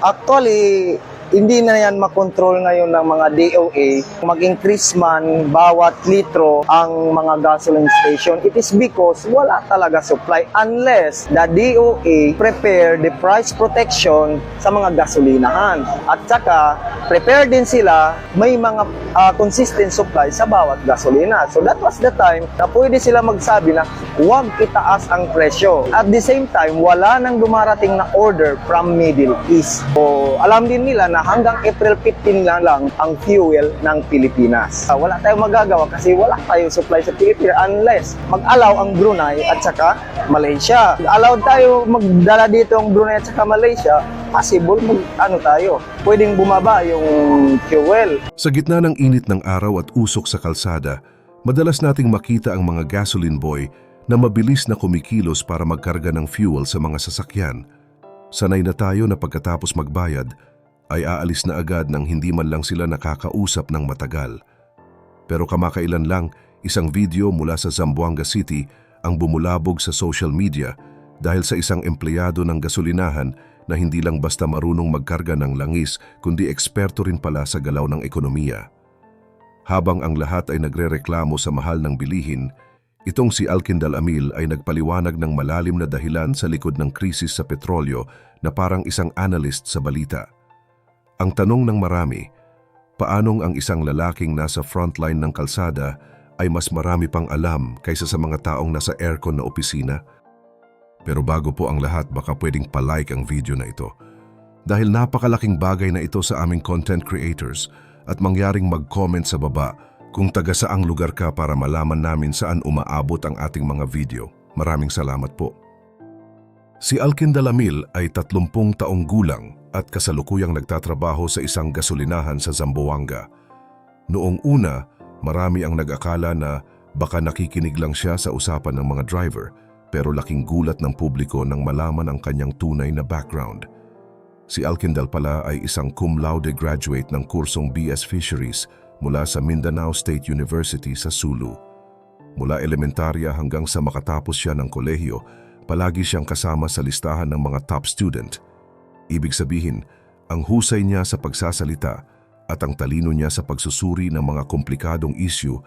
Actually, hindi na yan makontrol ngayon ng mga DOA. Mag-increase man bawat litro ang mga gasoline station. It is because wala talaga supply unless the DOA prepare the price protection sa mga gasolinahan. At saka, prepare din sila may mga consistent supply sa bawat gasolina. So that was the time na pwede sila magsabi na huwag itaas ang presyo. At the same time, wala nang dumarating na order from Middle East. So alam din nila na hanggang April 15 na lang ang fuel ng Pilipinas. Wala tayong magagawa kasi wala tayong supply sa Pilipinas unless mag-allow ang Brunei at saka Malaysia. Allowed tayo magdala dito ang Brunei at saka Malaysia, possible pwedeng bumaba yung fuel. Sa gitna ng init ng araw at usok sa kalsada, madalas nating makita ang mga gasoline boy na mabilis na kumikilos para magkarga ng fuel sa mga sasakyan. Sanay na tayo na pagkatapos magbayad, ay aalis na agad nang hindi man lang sila nakakausap ng matagal. Pero kamakailan lang, isang video mula sa Zamboanga City ang bumulabog sa social media dahil sa isang empleyado ng gasolinahan na hindi lang basta marunong magkarga ng langis kundi eksperto rin pala sa galaw ng ekonomiya. Habang ang lahat ay nagrereklamo sa mahal ng bilihin, itong si Alkindal Amil ay nagpaliwanag ng malalim na dahilan sa likod ng krisis sa petrolyo na parang isang analyst sa balita. Ang tanong ng marami, paanong ang isang lalaking nasa frontline ng kalsada ay mas marami pang alam kaysa sa mga taong nasa aircon na opisina? Pero bago po ang lahat, baka pwedeng palike ang video na ito. Dahil napakalaking bagay na ito sa aming content creators at mangyaring mag-comment sa baba kung taga saang lugar ka para malaman namin saan umaabot ang ating mga video. Maraming salamat po. Si Alkindal Amil ay 30 taong gulang at kasalukuyang nagtatrabaho sa isang gasolinahan sa Zamboanga. Noong una, marami ang nag-akala na baka nakikinig lang siya sa usapan ng mga driver, pero laking gulat ng publiko nang malaman ang kanyang tunay na background. Si Alkindal pala ay isang cum laude graduate ng kursong BS Fisheries mula sa Mindanao State University sa Sulu. Mula elementarya hanggang sa makatapos siya ng kolehiyo, palagi siyang kasama sa listahan ng mga top student. Ibig sabihin, ang husay niya sa pagsasalita at ang talino niya sa pagsusuri ng mga komplikadong issue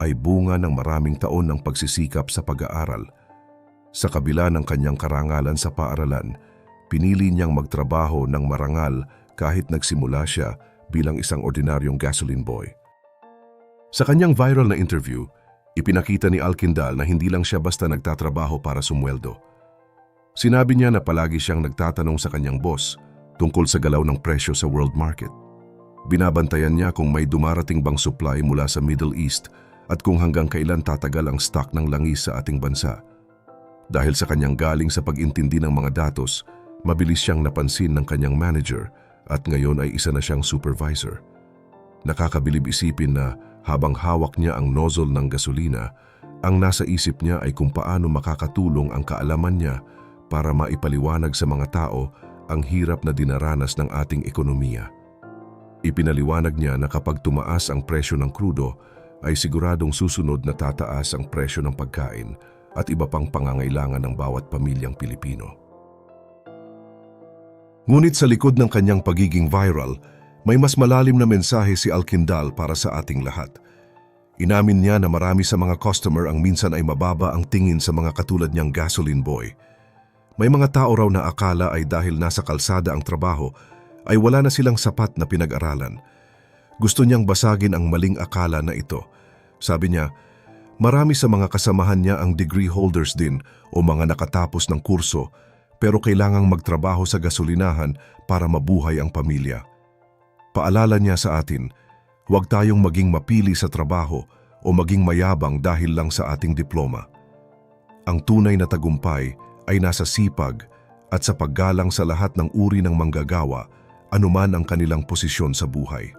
ay bunga ng maraming taon ng pagsisikap sa pag-aaral. Sa kabila ng kanyang karangalan sa paaralan, pinili niyang magtrabaho ng marangal kahit nagsimula siya bilang isang ordinaryong gasoline boy. Sa kanyang viral na interview, ipinakita ni Alkindal na hindi lang siya basta nagtatrabaho para sumweldo. Sinabi niya na palagi siyang nagtatanong sa kanyang boss tungkol sa galaw ng presyo sa world market. Binabantayan niya kung may dumarating bang supply mula sa Middle East at kung hanggang kailan tatagal ang stock ng langis sa ating bansa. Dahil sa kanyang galing sa pag-intindi ng mga datos, mabilis siyang napansin ng kanyang manager at ngayon ay isa na siyang supervisor. Nakakabilib isipin na habang hawak niya ang nozzle ng gasolina, ang nasa isip niya ay kung paano makakatulong ang kaalaman niya para maipaliwanag sa mga tao ang hirap na dinaranas ng ating ekonomiya. Ipinaliwanag niya na kapag tumaas ang presyo ng krudo, ay siguradong susunod na tataas ang presyo ng pagkain at iba pang pangangailangan ng bawat pamilyang Pilipino. Ngunit sa likod ng kanyang pagiging viral, may mas malalim na mensahe si Alkindal para sa ating lahat. Inamin niya na marami sa mga customer ang minsan ay mababa ang tingin sa mga katulad niyang gasoline boy. May mga tao raw na akala ay dahil nasa kalsada ang trabaho, ay wala na silang sapat na pinag-aralan. Gusto niyang basagin ang maling akala na ito. Sabi niya, marami sa mga kasamahan niya ang degree holders din o mga nakatapos ng kurso, pero kailangang magtrabaho sa gasolinahan para mabuhay ang pamilya. Paalala niya sa atin, huwag tayong maging mapili sa trabaho o maging mayabang dahil lang sa ating diploma. Ang tunay na tagumpay ay nasa sipag at sa paggalang sa lahat ng uri ng manggagawa, anuman ang kanilang posisyon sa buhay.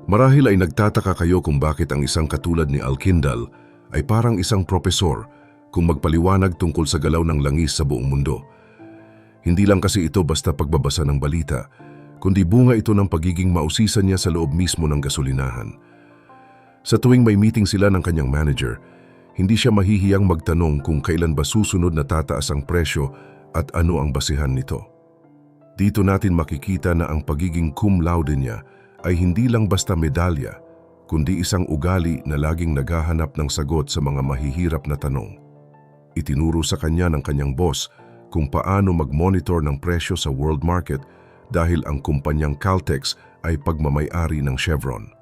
Marahil ay nagtataka kayo kung bakit ang isang katulad ni Alkindal ay parang isang propesor kung magpaliwanag tungkol sa galaw ng langis sa buong mundo. Hindi lang kasi ito basta pagbabasa ng balita, kundi bunga ito ng pagiging mausisan niya sa loob mismo ng gasolinahan. Sa tuwing may meeting sila ng kanyang manager, hindi siya mahihiyang magtanong kung kailan ba susunod na tataas ang presyo at ano ang basihan nito. Dito natin makikita na ang pagiging cum laude niya ay hindi lang basta medalya, kundi isang ugali na laging naghahanap ng sagot sa mga mahihirap na tanong. Itinuro sa kanya ng kanyang boss kung paano mag-monitor ng presyo sa world market dahil ang kumpanyang Caltex ay pagmamay-ari ng Chevron.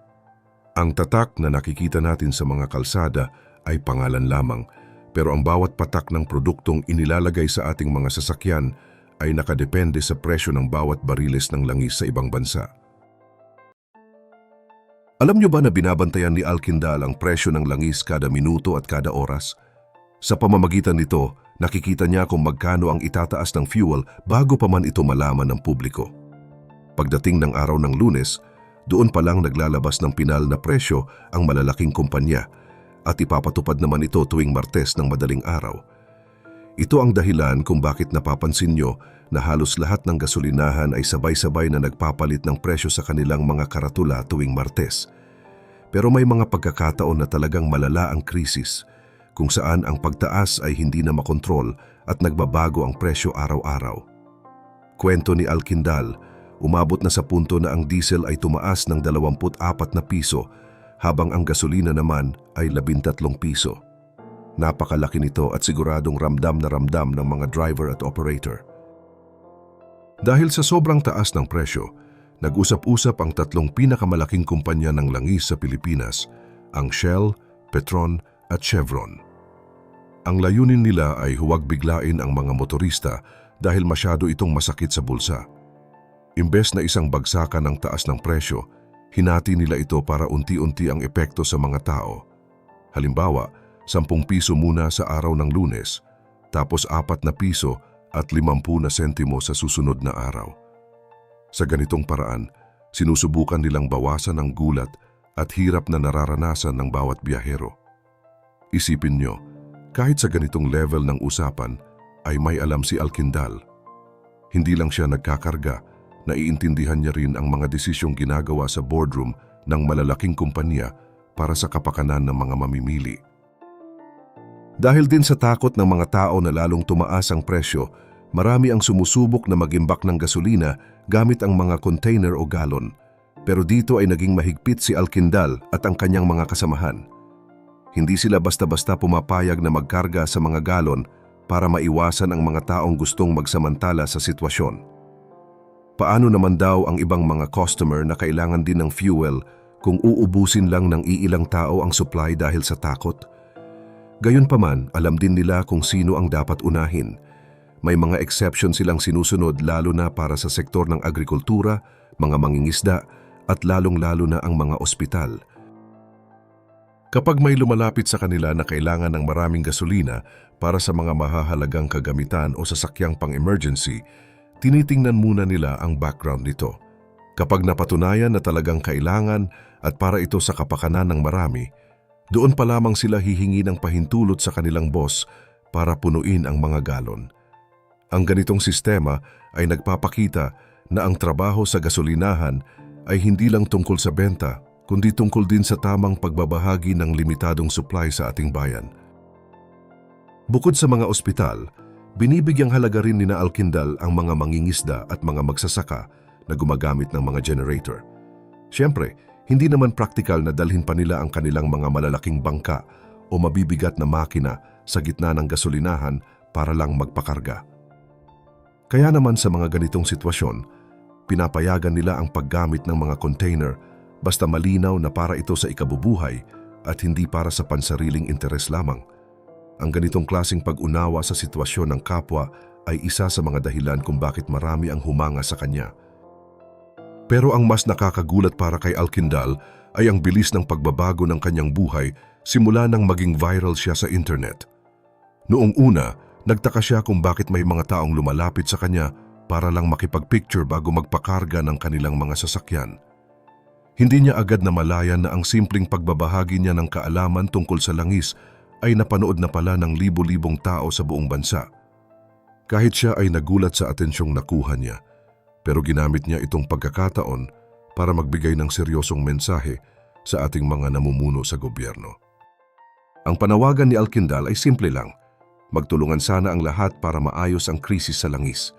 Ang tatak na nakikita natin sa mga kalsada ay pangalan lamang, pero ang bawat patak ng produktong inilalagay sa ating mga sasakyan ay nakadepende sa presyo ng bawat bariles ng langis sa ibang bansa. Alam niyo ba na binabantayan ni Alkindal ang presyo ng langis kada minuto at kada oras? Sa pamamagitan nito, nakikita niya kung magkano ang itataas ng fuel bago pa man ito malaman ng publiko. Pagdating ng araw ng Lunes, doon pa lang naglalabas ng pinal na presyo ang malalaking kumpanya at ipapatupad naman ito tuwing Martes ng madaling araw. Ito ang dahilan kung bakit napapansin nyo na halos lahat ng gasolinahan ay sabay-sabay na nagpapalit ng presyo sa kanilang mga karatula tuwing Martes. Pero may mga pagkakataon na talagang malala ang krisis, kung saan ang pagtaas ay hindi na makontrol at nagbabago ang presyo araw-araw. Kwento ni Alkindal, umabot na sa punto na ang diesel ay tumaas ng 24 na piso habang ang gasolina naman ay 13 piso. Napakalaki nito at siguradong ramdam na ramdam ng mga driver at operator. Dahil sa sobrang taas ng presyo, nag-usap-usap ang tatlong pinakamalaking kumpanya ng langis sa Pilipinas, ang Shell, Petron at Chevron. Ang layunin nila ay huwag biglain ang mga motorista dahil masyado itong masakit sa bulsa. Imbes na isang bagsakan ng taas ng presyo, hinati nila ito para unti-unti ang epekto sa mga tao. Halimbawa, 10 piso muna sa araw ng Lunes, tapos 4 na piso at 50 na sentimo sa susunod na araw. Sa ganitong paraan, sinusubukan nilang bawasan ang gulat at hirap na nararanasan ng bawat biyahero. Isipin nyo, kahit sa ganitong level ng usapan, ay may alam si Alkindal. Hindi lang siya nagkakarga, naiintindihan niya rin ang mga desisyong ginagawa sa boardroom ng malalaking kumpanya para sa kapakanan ng mga mamimili. Dahil din sa takot ng mga tao na lalong tumaas ang presyo, marami ang sumusubok na mag-imbak ng gasolina gamit ang mga container o galon. Pero dito ay naging mahigpit si Alkindal at ang kanyang mga kasamahan. Hindi sila basta-basta pumapayag na magkarga sa mga galon para maiwasan ang mga taong gustong magsamantala sa sitwasyon. Paano naman daw ang ibang mga customer na kailangan din ng fuel kung uubusin lang ng iilang tao ang supply dahil sa takot? Gayunpaman, alam din nila kung sino ang dapat unahin. May mga exception silang sinusunod lalo na para sa sektor ng agrikultura, mga mangingisda at lalong-lalo na ang mga ospital. Kapag may lumalapit sa kanila na kailangan ng maraming gasolina para sa mga mahahalagang kagamitan o sasakyang pang-emergency, tinitingnan muna nila ang background nito. Kapag napatunayan na talagang kailangan at para ito sa kapakanan ng marami, doon pa lamang sila hihingi ng pahintulot sa kanilang boss para punuin ang mga galon. Ang ganitong sistema ay nagpapakita na ang trabaho sa gasolinahan ay hindi lang tungkol sa benta, kundi tungkol din sa tamang pagbabahagi ng limitadong supply sa ating bayan. Bukod sa mga ospital, binibigyang halaga rin ni Alkindal ang mga mangingisda at mga magsasaka na gumagamit ng mga generator. Siyempre, hindi naman praktikal na dalhin pa nila ang kanilang mga malalaking bangka o mabibigat na makina sa gitna ng gasolinahan para lang magpakarga. Kaya naman sa mga ganitong sitwasyon, pinapayagan nila ang paggamit ng mga container basta malinaw na para ito sa ikabubuhay at hindi para sa pansariling interes lamang. Ang ganitong klaseng pag-unawa sa sitwasyon ng kapwa ay isa sa mga dahilan kung bakit marami ang humanga sa kanya. Pero ang mas nakakagulat para kay Alkindal ay ang bilis ng pagbabago ng kanyang buhay simula nang maging viral siya sa internet. Noong una, nagtaka siya kung bakit may mga taong lumalapit sa kanya para lang makipagpicture bago magpakarga ng kanilang mga sasakyan. Hindi niya agad namalayan na ang simpleng pagbabahagi niya ng kaalaman tungkol sa langis ay napanood na pala ng libo-libong tao sa buong bansa. Kahit siya ay nagulat sa atensyong nakuha niya, pero ginamit niya itong pagkakataon para magbigay ng seryosong mensahe sa ating mga namumuno sa gobyerno. Ang panawagan ni Alkindal ay simple lang, magtulungan sana ang lahat para maayos ang krisis sa langis.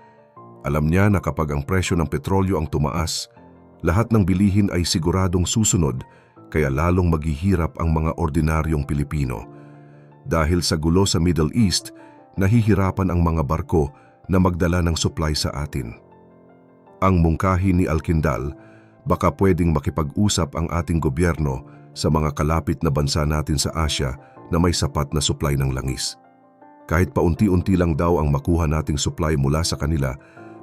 Alam niya na kapag ang presyo ng petrolyo ang tumaas, lahat ng bilihin ay siguradong susunod, kaya lalong maghihirap ang mga ordinaryong Pilipino. Dahil sa gulo sa Middle East, nahihirapan ang mga barko na magdala ng supply sa atin. Ang mungkahi ni Alkindal, baka pwedeng makipag-usap ang ating gobyerno sa mga kalapit na bansa natin sa Asia na may sapat na supply ng langis. Kahit paunti-unti lang daw ang makuha nating supply mula sa kanila,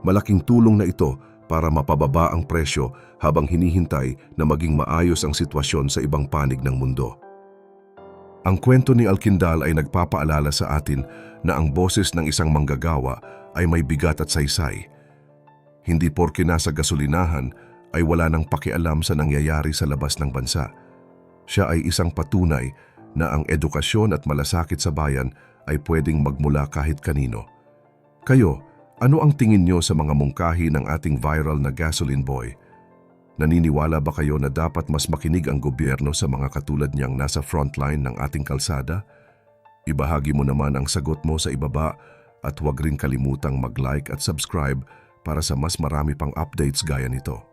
malaking tulong na ito para mapababa ang presyo habang hinihintay na maging maayos ang sitwasyon sa ibang panig ng mundo. Ang kwento ni Alkindal ay nagpapaalala sa atin na ang boses ng isang manggagawa ay may bigat at saysay. Hindi porke nasa gasolinahan ay wala nang pakialam sa nangyayari sa labas ng bansa. Siya ay isang patunay na ang edukasyon at malasakit sa bayan ay pwedeng magmula kahit kanino. Kayo, ano ang tingin nyo sa mga mungkahi ng ating viral na gasoline boy? Naniniwala ba kayo na dapat mas makinig ang gobyerno sa mga katulad niyang nasa frontline ng ating kalsada? Ibahagi mo naman ang sagot mo sa ibaba at huwag rin kalimutang mag-like at subscribe para sa mas marami pang updates gaya nito.